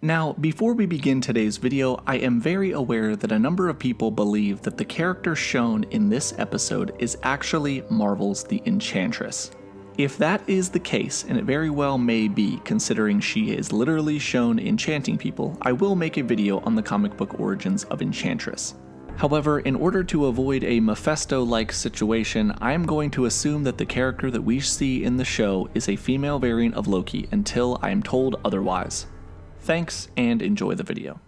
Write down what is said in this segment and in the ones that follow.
Now, before we begin today's video, I am very aware that a number of people believe that the character shown in this episode is actually Marvel's the Enchantress. If that is the case, and it very well may be considering she is literally shown enchanting people, I will make a video on the comic book origins of Enchantress. However, in order to avoid a Mephisto-like situation, I am going to assume that the character that we see in the show is a female variant of Loki until I am told otherwise. Thanks, and enjoy the video.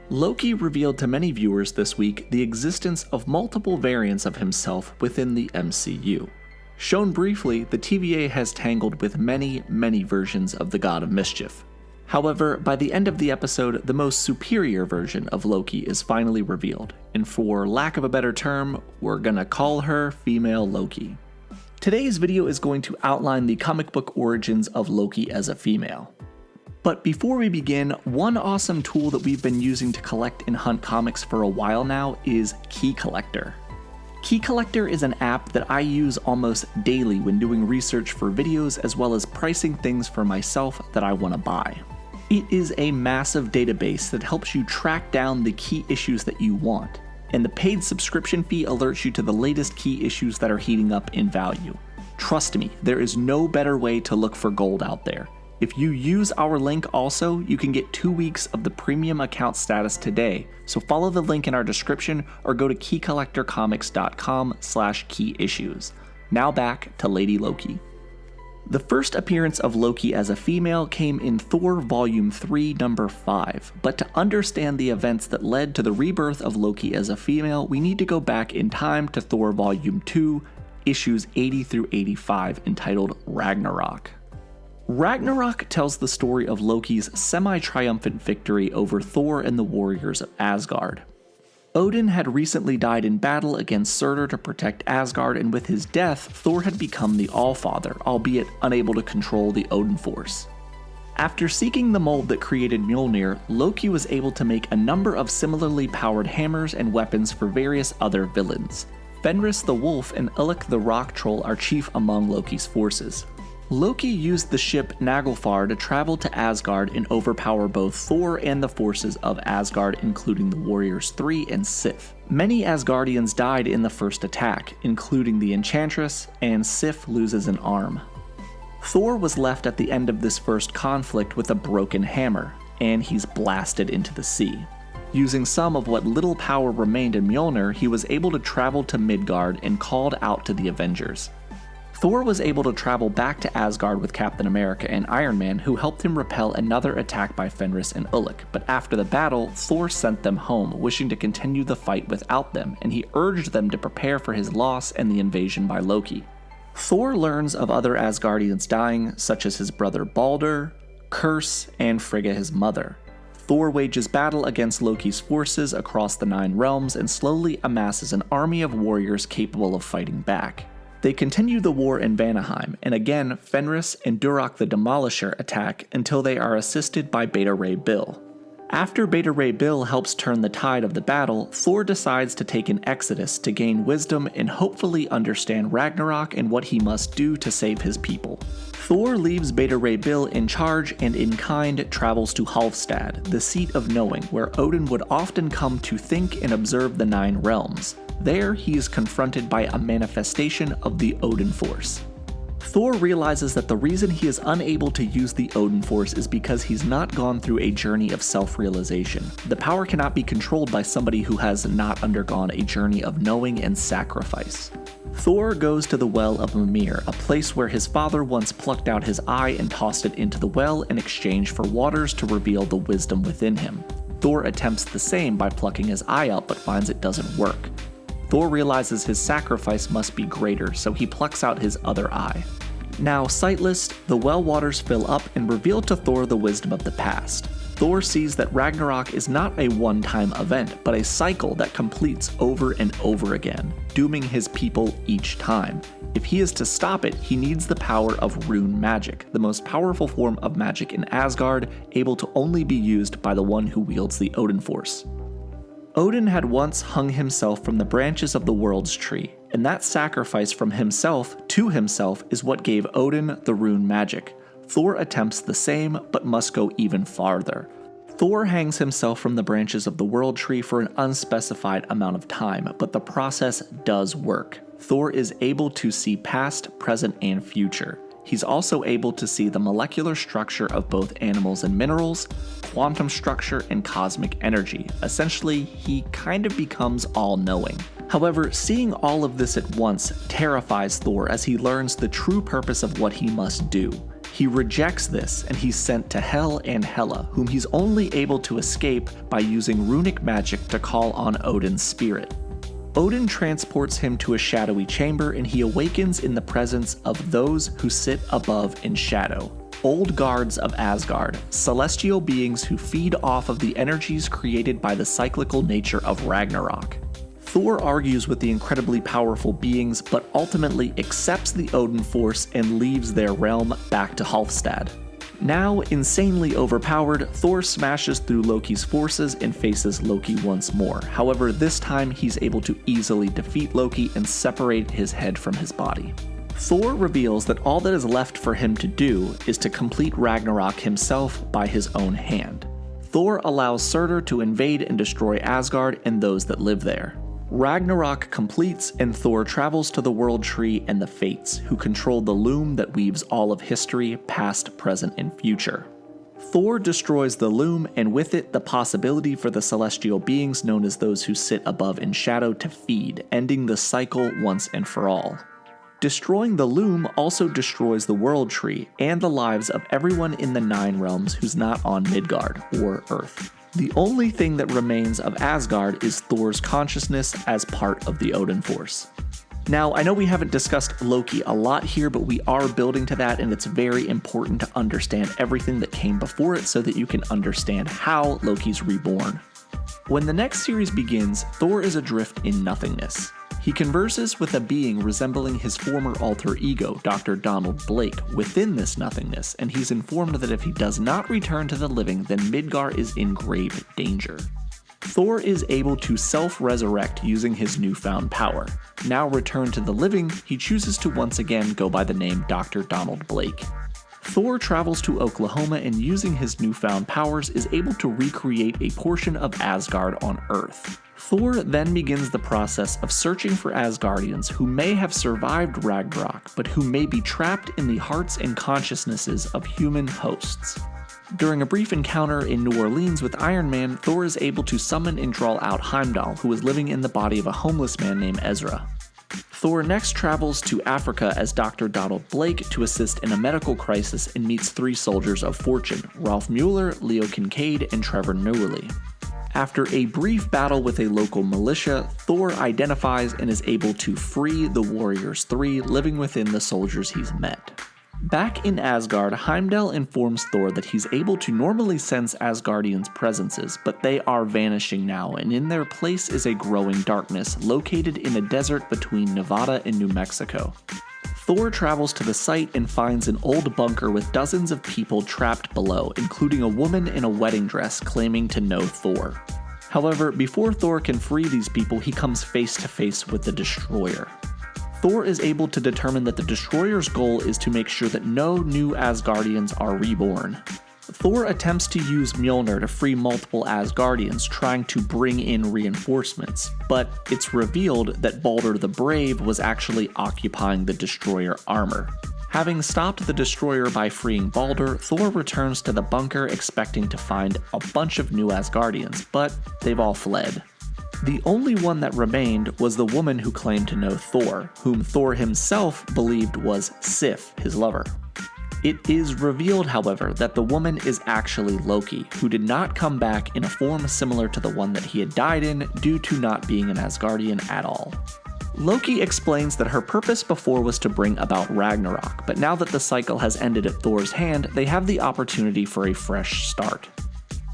Loki revealed to many viewers this week the existence of multiple variants of himself within the MCU. Shown briefly, the TVA has tangled with many versions of the God of Mischief. However, by the end of the episode, the most superior version of Loki is finally revealed, and for lack of a better term, we're gonna call her Female Loki. Today's video is going to outline the comic book origins of Loki as a female. But before we begin, one awesome tool that we've been using to collect and hunt comics for a while now is Key Collector. Key Collector is an app that I use almost daily when doing research for videos as well as pricing things for myself that I want to buy. It is a massive database that helps you track down the key issues that you want, and the paid subscription fee alerts you to the latest key issues that are heating up in value. Trust me, there is no better way to look for gold out there. If you use our link also, you can get 2 weeks of the premium account status today, so follow the link in our description or go to keycollectorcomics.com/keyissues. Now back to Lady Loki. The first appearance of Loki as a female came in Thor Volume 3, Number 5, but to understand the events that led to the rebirth of Loki as a female, we need to go back in time to Thor Volume 2, issues 80 through 85, entitled Ragnorak. Ragnorak tells the story of Loki's semi-triumphant victory over Thor and the warriors of Asgard. Odin had recently died in battle against Surtur to protect Asgard, and with his death, Thor had become the Allfather, albeit unable to control the Odin Force. After seeking the mold that created Mjolnir, Loki was able to make a number of similarly powered hammers and weapons for various other villains. Fenris the Wolf and Ulluk the Rock Troll are chief among Loki's forces. Loki used the ship Naglfar to travel to Asgard and overpower both Thor and the forces of Asgard, including the Warriors 3 and Sif. Many Asgardians died in the first attack, including the Enchantress, and Sif loses an arm. Thor was left at the end of this first conflict with a broken hammer, and he's blasted into the sea. Using some of what little power remained in Mjolnir, he was able to travel to Midgard and called out to the Avengers. Thor was able to travel back to Asgard with Captain America and Iron Man, who helped him repel another attack by Fenris and Ulluk, but after the battle, Thor sent them home, wishing to continue the fight without them, and he urged them to prepare for his loss and the invasion by Loki. Thor learns of other Asgardians dying, such as his brother Balder, Curse, and Frigga his mother. Thor wages battle against Loki's forces across the 9 realms and slowly amasses an army of warriors capable of fighting back. They continue the war in Vanaheim, and again Fenris and Durak the Demolisher attack until they are assisted by Beta Ray Bill. After Beta Ray Bill helps turn the tide of the battle, Thor decides to take an exodus to gain wisdom and hopefully understand Ragnarok and what he must do to save his people. Thor leaves Beta Ray Bill in charge and in kind travels to Halfstad, the seat of knowing, where Odin would often come to think and observe the 9 realms. There, he is confronted by a manifestation of the Odin Force. Thor realizes that the reason he is unable to use the Odin Force is because he's not gone through a journey of self-realization. The power cannot be controlled by somebody who has not undergone a journey of knowing and sacrifice. Thor goes to the Well of Mimir, a place where his father once plucked out his eye and tossed it into the well in exchange for waters to reveal the wisdom within him. Thor attempts the same by plucking his eye out but finds it doesn't work. Thor realizes his sacrifice must be greater, so he plucks out his other eye. Now sightless, the well waters fill up and reveal to Thor the wisdom of the past. Thor sees that Ragnarok is not a one-time event, but a cycle that completes over and over again, dooming his people each time. If he is to stop it, he needs the power of rune magic, the most powerful form of magic in Asgard, able to only be used by the one who wields the Odin Force. Odin had once hung himself from the branches of the world's tree, and that sacrifice from himself to himself is what gave Odin the rune magic. Thor attempts the same, but must go even farther. Thor hangs himself from the branches of the World Tree for an unspecified amount of time, but the process does work. Thor is able to see past, present, and future. He's also able to see the molecular structure of both animals and minerals, quantum structure, and cosmic energy. Essentially, he kind of becomes all-knowing. However, seeing all of this at once terrifies Thor as he learns the true purpose of what he must do. He rejects this, and he's sent to Hel and Hela, whom he's only able to escape by using runic magic to call on Odin's spirit. Odin transports him to a shadowy chamber, and he awakens in the presence of those who sit above in shadow. Old guards of Asgard, celestial beings who feed off of the energies created by the cyclical nature of Ragnarok. Thor argues with the incredibly powerful beings, but ultimately accepts the Odin force and leaves their realm back to Halfstad. Now insanely overpowered, Thor smashes through Loki's forces and faces Loki once more. However, this time he's able to easily defeat Loki and separate his head from his body. Thor reveals that all that is left for him to do is to complete Ragnarok himself by his own hand. Thor allows Surtur to invade and destroy Asgard and those that live there. Ragnarok completes, and Thor travels to the World Tree and the Fates, who control the loom that weaves all of history, past, present, and future. Thor destroys the loom, and with it the possibility for the celestial beings known as those who sit above in shadow to feed, ending the cycle once and for all. Destroying the loom also destroys the World Tree and the lives of everyone in the 9 realms who's not on Midgard, or Earth. The only thing that remains of Asgard is Thor's consciousness as part of the Odin Force. Now, I know we haven't discussed Loki a lot here, but we are building to that, and it's very important to understand everything that came before it so that you can understand how Loki's reborn. When the next series begins, Thor is adrift in nothingness. He converses with a being resembling his former alter ego, Dr. Donald Blake, within this nothingness, and he's informed that if he does not return to the living, then Midgard is in grave danger. Thor is able to self-resurrect using his newfound power. Now returned to the living, he chooses to once again go by the name Dr. Donald Blake. Thor travels to Oklahoma and using his newfound powers is able to recreate a portion of Asgard on Earth. Thor then begins the process of searching for Asgardians who may have survived Ragnarok, but who may be trapped in the hearts and consciousnesses of human hosts. During a brief encounter in New Orleans with Iron Man, Thor is able to summon and draw out Heimdall, who is living in the body of a homeless man named Ezra. Thor next travels to Africa as Dr. Donald Blake to assist in a medical crisis and meets 3 soldiers of fortune, Ralph Mueller, Leo Kincaid, and Trevor Nooley. After a brief battle with a local militia, Thor identifies and is able to free the Warriors 3 living within the soldiers he's met. Back in Asgard, Heimdall informs Thor that he's able to normally sense Asgardians' presences, but they are vanishing now, and in their place is a growing darkness located in a desert between Nevada and New Mexico. Thor travels to the site and finds an old bunker with dozens of people trapped below, including a woman in a wedding dress claiming to know Thor. However, before Thor can free these people, he comes face to face with the Destroyer. Thor is able to determine that the Destroyer's goal is to make sure that no new Asgardians are reborn. Thor attempts to use Mjolnir to free multiple Asgardians, trying to bring in reinforcements, but it's revealed that Baldur the Brave was actually occupying the Destroyer armor. Having stopped the Destroyer by freeing Baldur, Thor returns to the bunker expecting to find a bunch of new Asgardians, but they've all fled. The only one that remained was the woman who claimed to know Thor, whom Thor himself believed was Sif, his lover. It is revealed, however, that the woman is actually Loki, who did not come back in a form similar to the one that he had died in due to not being an Asgardian at all. Loki explains that her purpose before was to bring about Ragnarok, but now that the cycle has ended at Thor's hand, they have the opportunity for a fresh start.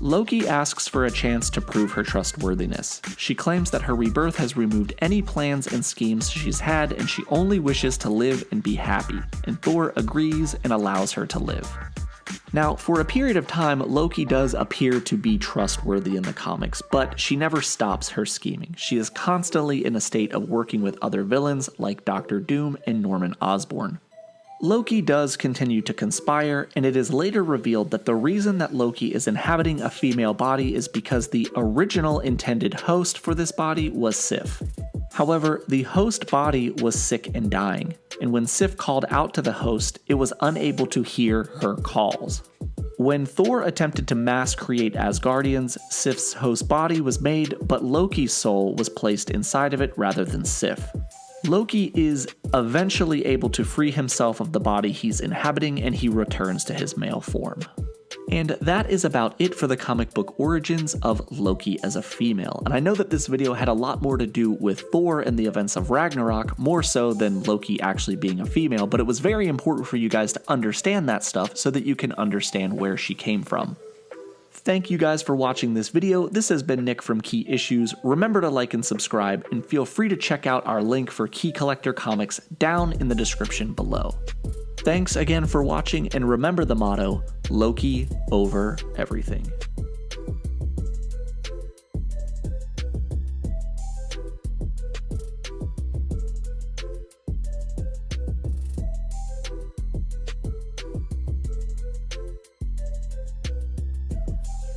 Loki asks for a chance to prove her trustworthiness. She claims that her rebirth has removed any plans and schemes she's had, and she only wishes to live and be happy, and Thor agrees and allows her to live. Now, for a period of time, Loki does appear to be trustworthy in the comics, but she never stops her scheming. She is constantly in a state of working with other villains like Doctor Doom and Norman Osborn. Loki does continue to conspire, and it is later revealed that the reason that Loki is inhabiting a female body is because the original intended host for this body was Sif. However, the host body was sick and dying, and when Sif called out to the host, it was unable to hear her calls. When Thor attempted to mass create Asgardians, Sif's host body was made, but Loki's soul was placed inside of it rather than Sif. Loki is eventually able to free himself of the body he's inhabiting, and he returns to his male form. And that is about it for the comic book origins of Loki as a female. And I know that this video had a lot more to do with Thor and the events of Ragnarok, more so than Loki actually being a female, but it was very important for you guys to understand that stuff so that you can understand where she came from. Thank you guys for watching this video. This has been Nick from Key Issues. Remember to like and subscribe, and feel free to check out our link for Key Collector comics down in the description below. Thanks again for watching, and remember the motto, Loki over everything.